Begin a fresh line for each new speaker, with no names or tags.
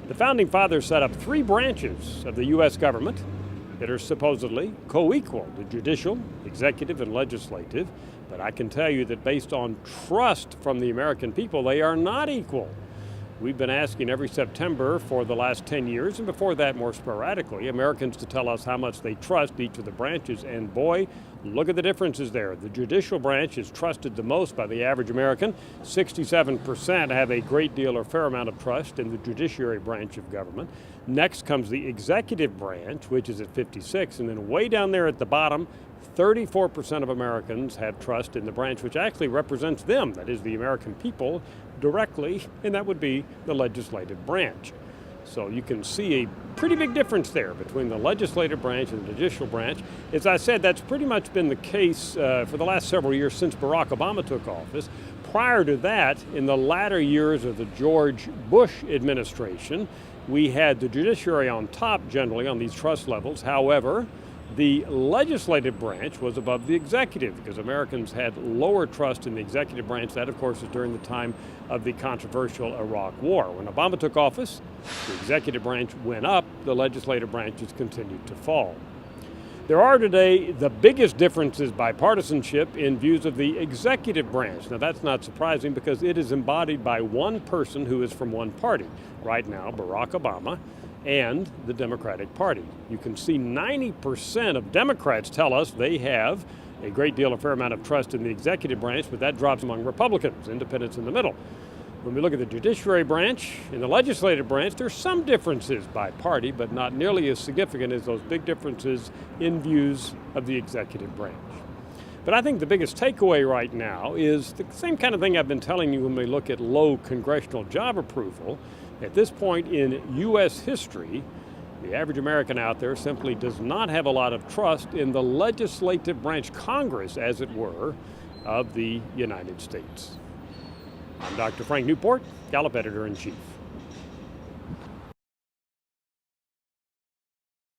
The Founding Fathers set up three branches of the U.S. government that are supposedly co-equal, the judicial, executive, and legislative. But I can tell you that based on trust from the American people, they are not equal. We've been asking every September for the last 10 years, and before that more sporadically, Americans to tell us how much they trust each of the branches, and boy, look at the differences there. The judicial branch is trusted the most by the average American. 67% have a great deal or fair amount of trust in the judiciary branch of government. Next comes the executive branch, which is at 56, and then way down there at the bottom, 34% of Americans have trust in the branch which actually represents them, that is the American people, directly, and that would be the legislative branch. So you can see a pretty big difference there between the legislative branch and the judicial branch. As I said, that's pretty much been the case for the last several years since Barack Obama took office. Prior to that, in the latter years of the George Bush administration, we had the judiciary on top generally on these trust levels. However, the legislative branch was above the executive because Americans had lower trust in the executive branch. That, of course, was during the time of the controversial Iraq War. When Obama took office, the executive branch went up, the legislative branches continued to fall. There are today the biggest differences by partisanship in views of the executive branch. Now, that's not surprising because it is embodied by one person who is from one party. Right now, Barack Obama and the Democratic Party. You can see 90% of Democrats tell us they have a great deal, a fair amount of trust in the executive branch, but that drops among Republicans, independents in the middle. When we look at the judiciary branch and the legislative branch, there's some differences by party, but not nearly as significant as those big differences in views of the executive branch. But I think the biggest takeaway right now is the same kind of thing I've been telling you when we look at low congressional job approval. At this point in U.S. history, the average American out there simply does not have a lot of trust in the legislative branch, Congress, as it were, of the United States. I'm Dr. Frank Newport, Gallup Editor-in-Chief.